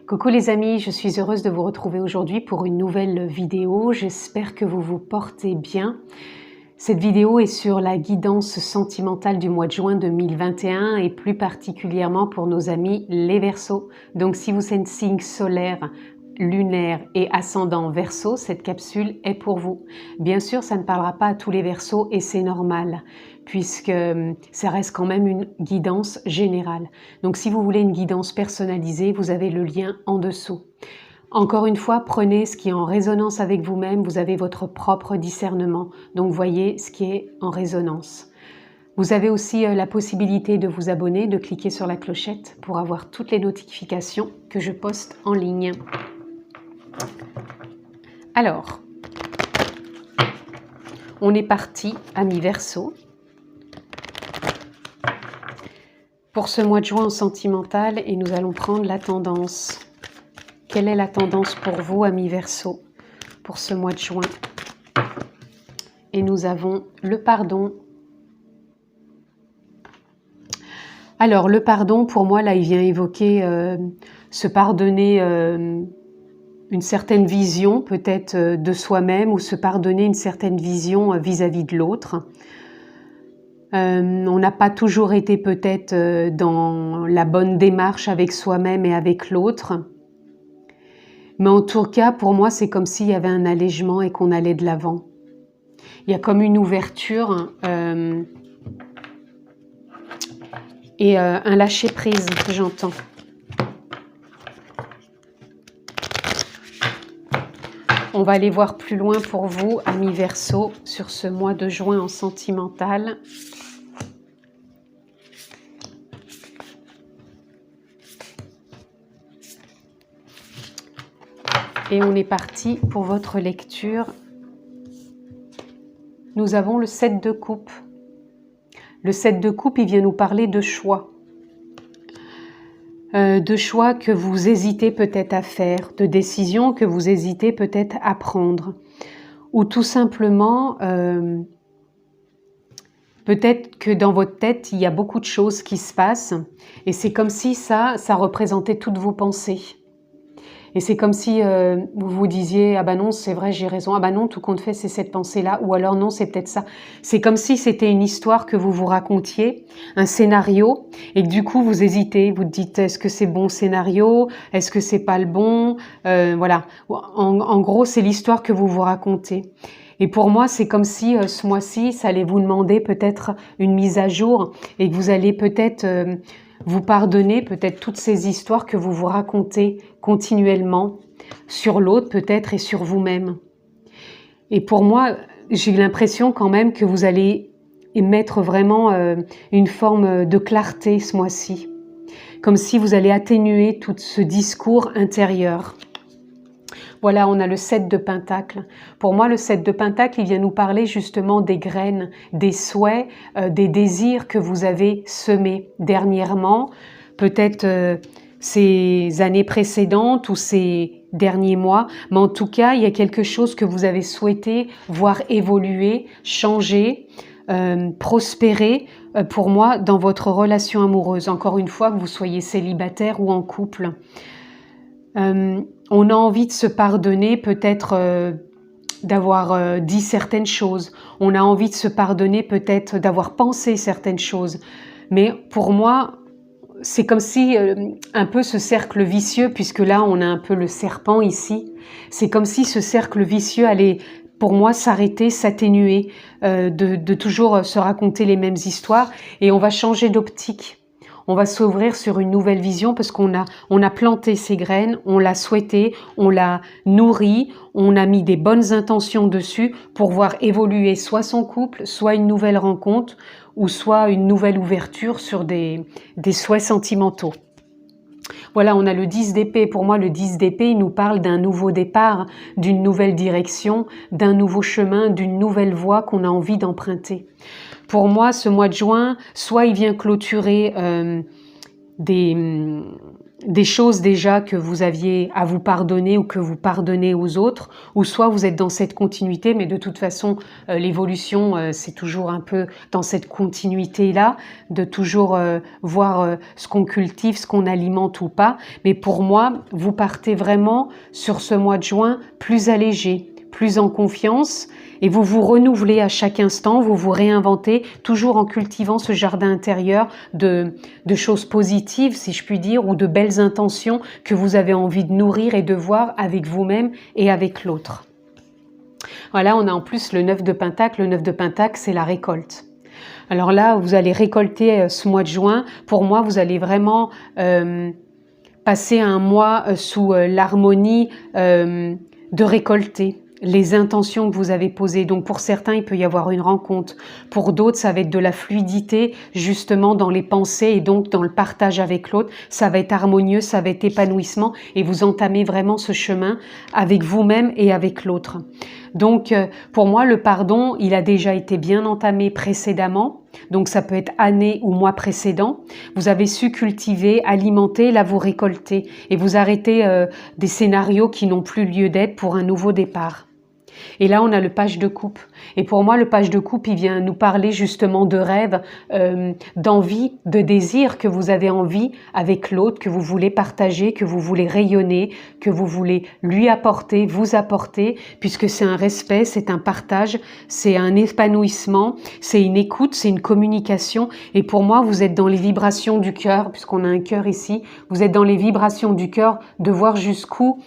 Coucou les amis, je suis heureuse de vous retrouver aujourd'hui pour une nouvelle vidéo. J'espère que vous vous portez bien. Cette vidéo est sur la guidance sentimentale du mois de juin 2021 et plus particulièrement pour nos amis les Verseaux. Donc si vous êtes signe solaire, lunaire et ascendant Verseau, cette capsule est pour vous. Bien sûr, ça ne parlera pas à tous les Verseaux et c'est normal puisque ça reste quand même une guidance générale. Donc si vous voulez une guidance personnalisée, vous avez le lien en dessous. Encore une fois, prenez ce qui est en résonance avec vous-même, vous avez votre propre discernement, donc voyez ce qui est en résonance. Vous avez aussi la possibilité de vous abonner, de cliquer sur la clochette pour avoir toutes les notifications que je poste en ligne. Alors, on est parti, amis Verseaux. Pour ce mois de juin en sentimental, et nous allons prendre la tendance. Quelle est la tendance pour vous, amis Verseaux, pour ce mois de juin? Et nous avons le pardon. Alors, le pardon, pour moi, là, il vient évoquer se pardonner une certaine vision, peut-être de soi-même, ou se pardonner une certaine vision vis-à-vis de l'autre. On n'a pas toujours été peut-être dans la bonne démarche avec soi-même et avec l'autre. Mais en tout cas, pour moi, c'est comme s'il y avait un allègement et qu'on allait de l'avant. Il y a comme une ouverture et un lâcher-prise, j'entends. On va aller voir plus loin pour vous, amis Verseaux, sur ce mois de juin en sentimental. Et on est parti pour votre lecture. Nous avons le 7 de coupe. Le 7 de coupe, il vient nous parler de choix. De choix que vous hésitez peut-être à faire, de décisions que vous hésitez peut-être à prendre. Ou tout simplement, peut-être que dans votre tête, il y a beaucoup de choses qui se passent. Et c'est comme si ça représentait toutes vos pensées. Et c'est comme si vous vous disiez « Ah ben non, c'est vrai, j'ai raison. Ah ben non, tout compte fait, c'est cette pensée-là. » Ou alors « Non, c'est peut-être ça. » C'est comme si c'était une histoire que vous vous racontiez, un scénario, et que du coup, vous hésitez. Vous dites « Est-ce que c'est bon scénario? Est-ce que c'est pas le bon ?» Voilà. En gros, c'est l'histoire que vous vous racontez. Et pour moi, c'est comme si ce mois-ci, ça allait vous demander peut-être une mise à jour et que vous allez peut-être... vous pardonnez peut-être toutes ces histoires que vous vous racontez continuellement sur l'autre peut-être et sur vous-même. Et pour moi, j'ai l'impression quand même que vous allez émettre vraiment une forme de clarté ce mois-ci. Comme si vous allez atténuer tout ce discours intérieur. Voilà, on a le 7 de Pentacle. Pour moi, le 7 de Pentacle, il vient nous parler justement des graines, des souhaits, des désirs que vous avez semés dernièrement, peut-être ces années précédentes ou ces derniers mois, mais en tout cas, il y a quelque chose que vous avez souhaité voir évoluer, changer, prospérer, pour moi, dans votre relation amoureuse. Encore une fois, que vous soyez célibataire ou en couple. On a envie de se pardonner peut-être d'avoir dit certaines choses. On a envie de se pardonner peut-être d'avoir pensé certaines choses. Mais pour moi, c'est comme si un peu ce cercle vicieux, puisque là on a un peu le serpent ici, c'est comme si ce cercle vicieux allait pour moi s'arrêter, s'atténuer, de toujours se raconter les mêmes histoires et on va changer d'optique. On va s'ouvrir sur une nouvelle vision parce qu'on a planté ces graines, on l'a souhaité, on l'a nourri, on a mis des bonnes intentions dessus pour voir évoluer soit son couple, soit une nouvelle rencontre ou soit une nouvelle ouverture sur des souhaits sentimentaux. Voilà, on a le 10 d'épée. Pour moi, le 10 d'épée, il nous parle d'un nouveau départ, d'une nouvelle direction, d'un nouveau chemin, d'une nouvelle voie qu'on a envie d'emprunter. Pour moi, ce mois de juin, soit il vient clôturer des choses déjà que vous aviez à vous pardonner ou que vous pardonnez aux autres, ou soit vous êtes dans cette continuité, mais de toute façon, l'évolution, c'est toujours un peu dans cette continuité-là, de toujours voir ce qu'on cultive, ce qu'on alimente ou pas. Mais pour moi, vous partez vraiment sur ce mois de juin plus allégé, plus en confiance, et vous vous renouvelez à chaque instant, vous vous réinventez, toujours en cultivant ce jardin intérieur de choses positives, si je puis dire, ou de belles intentions que vous avez envie de nourrir et de voir avec vous-même et avec l'autre. Voilà, on a en plus le 9 de Pentacle. Le 9 de Pentacle, c'est la récolte. Alors là, vous allez récolter ce mois de juin. Pour moi, vous allez vraiment passer un mois sous l'harmonie de récolter les intentions que vous avez posées. Donc pour certains, il peut y avoir une rencontre. Pour d'autres, ça va être de la fluidité justement dans les pensées et donc dans le partage avec l'autre. Ça va être harmonieux, ça va être épanouissement et vous entamez vraiment ce chemin avec vous-même et avec l'autre. Donc pour moi, le pardon, il a déjà été bien entamé précédemment. Donc ça peut être année ou mois précédent. Vous avez su cultiver, alimenter, là vous récoltez et vous arrêtez des scénarios qui n'ont plus lieu d'être pour un nouveau départ. Et là, on a le page de coupe. Et pour moi, le page de coupe, il vient nous parler justement de rêves, d'envie, de désir que vous avez envie avec l'autre, que vous voulez partager, que vous voulez rayonner, que vous voulez lui apporter, vous apporter, puisque c'est un respect, c'est un partage, c'est un épanouissement, c'est une écoute, c'est une communication. Et pour moi, vous êtes dans les vibrations du cœur, puisqu'on a un cœur ici, vous êtes dans les vibrations du cœur de voir jusqu'où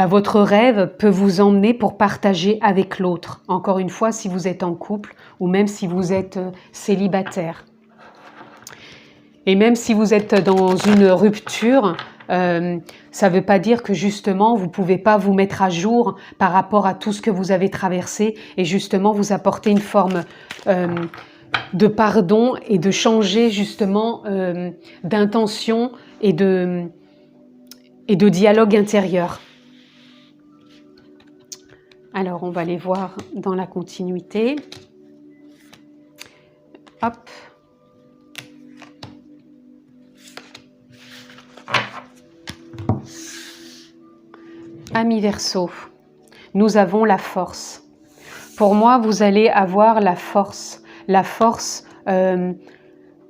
votre rêve peut vous emmener pour partager avec l'autre. Encore une fois, si vous êtes en couple ou même si vous êtes célibataire. Et même si vous êtes dans une rupture, ça ne veut pas dire que justement vous ne pouvez pas vous mettre à jour par rapport à tout ce que vous avez traversé et justement vous apporter une forme de pardon et de changer justement d'intention et de dialogue intérieur. Alors, on va les voir dans la continuité. Hop. Amis Verseau, nous avons la force. Pour moi, vous allez avoir la force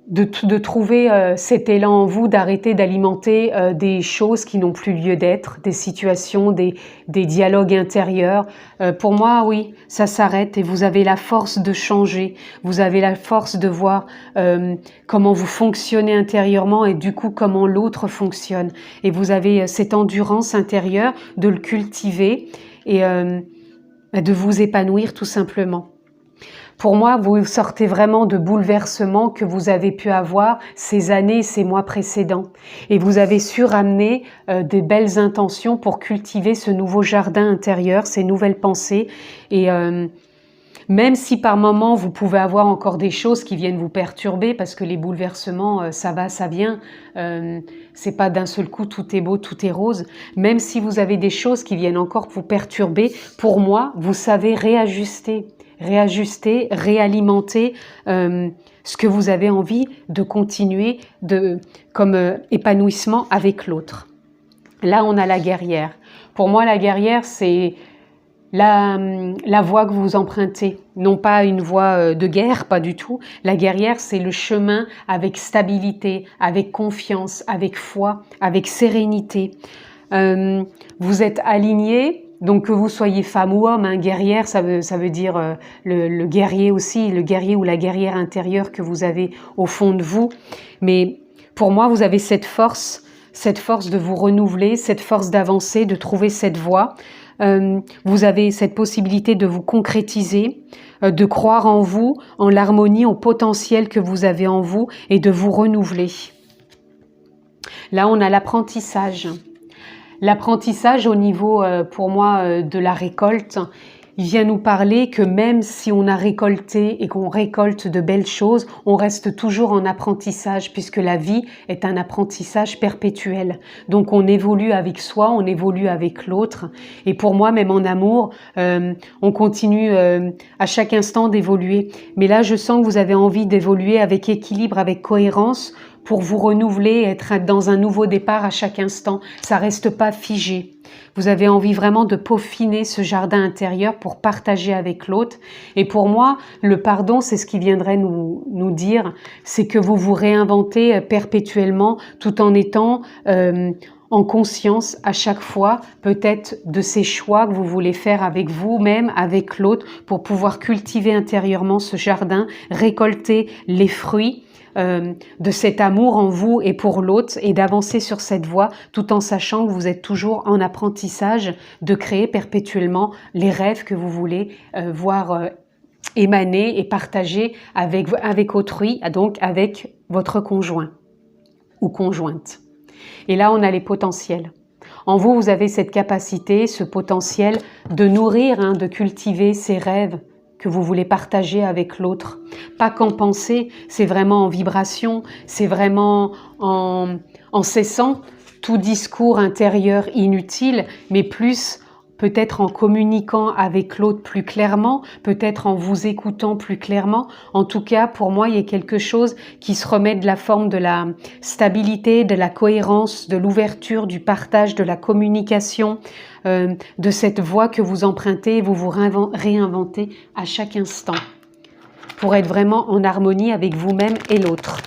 de trouver cet élan en vous, d'arrêter d'alimenter des choses qui n'ont plus lieu d'être, des situations, des dialogues intérieurs. Pour moi, oui, ça s'arrête et vous avez la force de changer. Vous avez la force de voir comment vous fonctionnez intérieurement et du coup comment l'autre fonctionne. Et vous avez cette endurance intérieure de le cultiver et de vous épanouir tout simplement. Pour moi, vous sortez vraiment de bouleversements que vous avez pu avoir ces années, ces mois précédents. Et vous avez su ramener des belles intentions pour cultiver ce nouveau jardin intérieur, ces nouvelles pensées. Et même si par moments, vous pouvez avoir encore des choses qui viennent vous perturber, parce que les bouleversements, ça va, ça vient. C'est pas d'un seul coup, tout est beau, tout est rose. Même si vous avez des choses qui viennent encore vous perturber, pour moi, vous savez réajuster, réalimenter ce que vous avez envie de continuer comme épanouissement avec l'autre. Là, on a la guerrière. Pour moi, la guerrière, c'est la voie que vous empruntez. Non pas une voie de guerre, pas du tout. La guerrière, c'est le chemin avec stabilité, avec confiance, avec foi, avec sérénité. Vous êtes aligné. Donc que vous soyez femme ou homme, guerrière, ça veut dire le guerrier aussi, le guerrier ou la guerrière intérieure que vous avez au fond de vous. Mais pour moi, vous avez cette force de vous renouveler, cette force d'avancer, de trouver cette voie. Vous avez cette possibilité de vous concrétiser, de croire en vous, en l'harmonie, au potentiel que vous avez en vous et de vous renouveler. Là, on a l'apprentissage. L'apprentissage au niveau, pour moi, de la récolte, il vient nous parler que même si on a récolté et qu'on récolte de belles choses, on reste toujours en apprentissage puisque la vie est un apprentissage perpétuel. Donc on évolue avec soi, on évolue avec l'autre. Et pour moi, même en amour, on continue à chaque instant d'évoluer. Mais là, je sens que vous avez envie d'évoluer avec équilibre, avec cohérence pour vous renouveler, être dans un nouveau départ à chaque instant. Ça reste pas figé. Vous avez envie vraiment de peaufiner ce jardin intérieur pour partager avec l'autre. Et pour moi, le pardon, c'est ce qui viendrait nous dire, c'est que vous vous réinventez perpétuellement tout en étant en conscience à chaque fois peut-être de ces choix que vous voulez faire avec vous-même, avec l'autre, pour pouvoir cultiver intérieurement ce jardin, récolter les fruits de cet amour en vous et pour l'autre, et d'avancer sur cette voie tout en sachant que vous êtes toujours en apprentissage de créer perpétuellement les rêves que vous voulez voir émaner et partager avec autrui, donc avec votre conjoint ou conjointe. Et là, on a les potentiels. En vous, vous avez cette capacité, ce potentiel de nourrir, de cultiver ces rêves que vous voulez partager avec l'autre. Pas qu'en pensée, c'est vraiment en vibration, c'est vraiment en cessant tout discours intérieur inutile, mais plus peut-être en communiquant avec l'autre plus clairement, peut-être en vous écoutant plus clairement. En tout cas, pour moi, il y a quelque chose qui se remet de la forme de la stabilité, de la cohérence, de l'ouverture, du partage, de la communication, de cette voie que vous empruntez, vous vous réinventez à chaque instant pour être vraiment en harmonie avec vous-même et l'autre.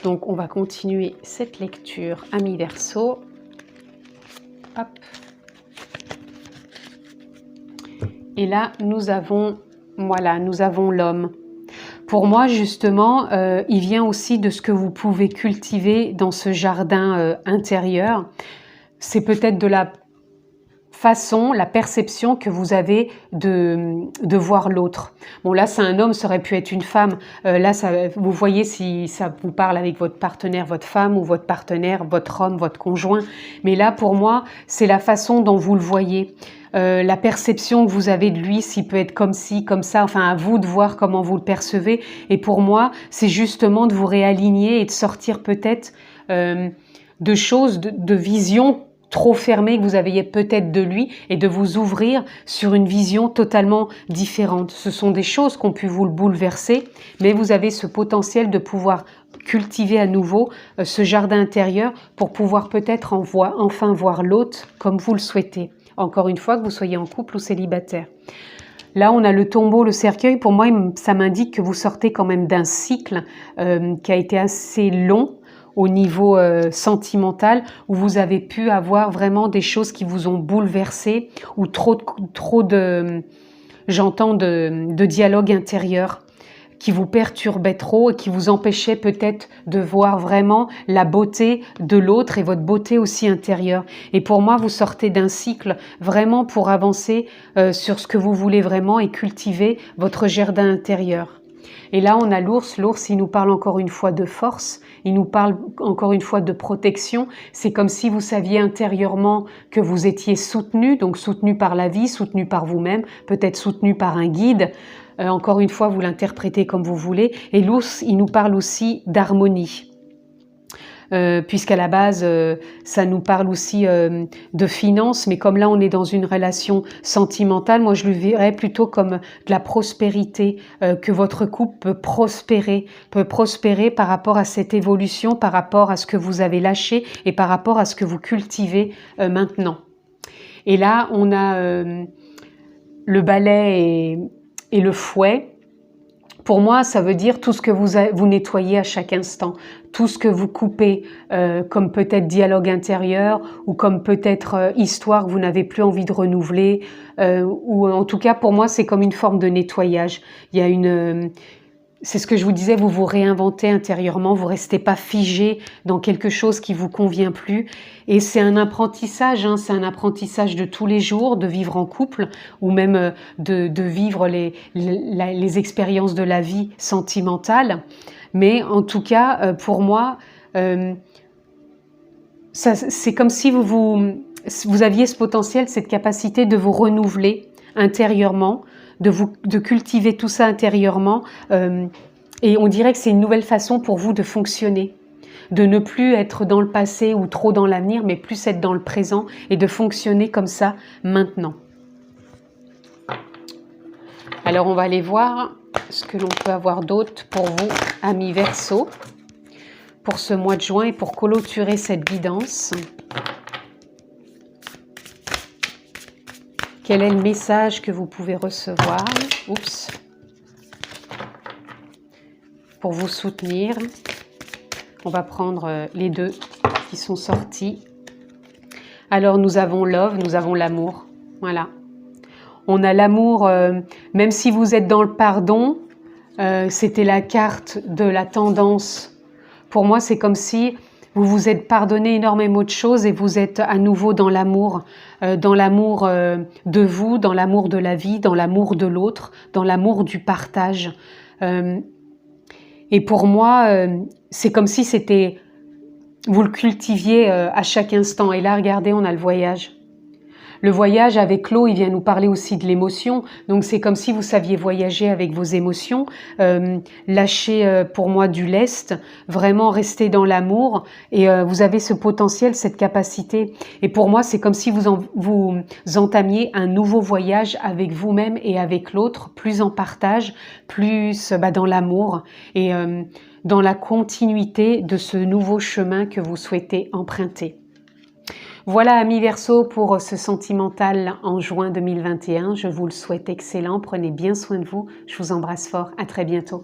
Donc, on va continuer cette lecture, amis Verseau. Hop. Et là, nous avons l'homme. Pour moi, justement, il vient aussi de ce que vous pouvez cultiver dans ce jardin intérieur. C'est peut-être de la façon, la perception que vous avez de voir l'autre. Bon, là, c'est un homme, ça aurait pu être une femme. Là, vous voyez si ça vous parle avec votre partenaire, votre femme, ou votre partenaire, votre homme, votre conjoint. Mais là, pour moi, c'est la façon dont vous le voyez. La perception que vous avez de lui, s'il peut être comme ci, comme ça, enfin à vous de voir comment vous le percevez. Et pour moi, c'est justement de vous réaligner et de sortir peut-être de choses, de visions trop fermées que vous aviez peut-être de lui, et de vous ouvrir sur une vision totalement différente. Ce sont des choses qui ont pu vous le bouleverser, mais vous avez ce potentiel de pouvoir cultiver à nouveau ce jardin intérieur pour pouvoir peut-être enfin voir l'autre comme vous le souhaitez. Encore une fois, que vous soyez en couple ou célibataire. Là, on a le tombeau, le cercueil. Pour moi, ça m'indique que vous sortez quand même d'un cycle qui a été assez long au niveau sentimental, où vous avez pu avoir vraiment des choses qui vous ont bouleversé, ou trop de dialogue intérieur qui vous perturbait trop et qui vous empêchait peut-être de voir vraiment la beauté de l'autre et votre beauté aussi intérieure. Et pour moi, vous sortez d'un cycle vraiment pour avancer sur ce que vous voulez vraiment et cultiver votre jardin intérieur. Et là, on a l'ours. L'ours, il nous parle encore une fois de force, il nous parle encore une fois de protection. C'est comme si vous saviez intérieurement que vous étiez soutenu, donc soutenu par la vie, soutenu par vous-même, peut-être soutenu par un guide. Encore une fois, vous l'interprétez comme vous voulez. Et l'ours, il nous parle aussi d'harmonie. Puisqu'à la base, ça nous parle aussi de finances, mais comme là on est dans une relation sentimentale, moi je le verrais plutôt comme de la prospérité, que votre couple peut prospérer par rapport à cette évolution, par rapport à ce que vous avez lâché et par rapport à ce que vous cultivez maintenant. Et là, on a le balai et le fouet. Pour moi, ça veut dire tout ce que vous nettoyez à chaque instant, tout ce que vous coupez, comme peut-être dialogue intérieur, ou comme peut-être histoire que vous n'avez plus envie de renouveler, ou en tout cas pour moi c'est comme une forme de nettoyage. Il y a c'est ce que je vous disais, vous vous réinventez intérieurement, vous restez pas figé dans quelque chose qui vous convient plus. Et c'est un apprentissage, c'est un apprentissage de tous les jours, de vivre en couple, ou même de vivre les expériences de la vie sentimentale. Mais en tout cas, pour moi, c'est comme si vous aviez ce potentiel, cette capacité de vous renouveler intérieurement, de cultiver tout ça intérieurement, et on dirait que c'est une nouvelle façon pour vous de fonctionner, de ne plus être dans le passé ou trop dans l'avenir, mais plus être dans le présent et de fonctionner comme ça maintenant. Alors on va aller voir ce que l'on peut avoir d'autre pour vous, amis Verseau, pour ce mois de juin et pour clôturer cette guidance. Quel est le message que vous pouvez recevoir? Oups. Pour vous soutenir. On va prendre les deux qui sont sortis. Alors nous avons love, nous avons l'amour. Voilà. On a l'amour, même si vous êtes dans le pardon, c'était la carte de la tendance. Pour moi, c'est comme si vous vous êtes pardonné énormément de choses et vous êtes à nouveau dans l'amour de vous, dans l'amour de la vie, dans l'amour de l'autre, dans l'amour du partage. Et pour moi, c'est comme si c'était, vous le cultiviez à chaque instant. Et là, regardez, on a le voyage. Le voyage avec l'eau, il vient nous parler aussi de l'émotion. Donc c'est comme si vous saviez voyager avec vos émotions, lâcher pour moi du lest, vraiment rester dans l'amour. Et vous avez ce potentiel, cette capacité. Et pour moi, c'est comme si vous entamiez un nouveau voyage avec vous-même et avec l'autre, plus en partage, plus dans l'amour et dans la continuité de ce nouveau chemin que vous souhaitez emprunter. Voilà, amis Verseau, pour ce sentimental en juin 2021. Je vous le souhaite excellent. Prenez bien soin de vous. Je vous embrasse fort. À très bientôt.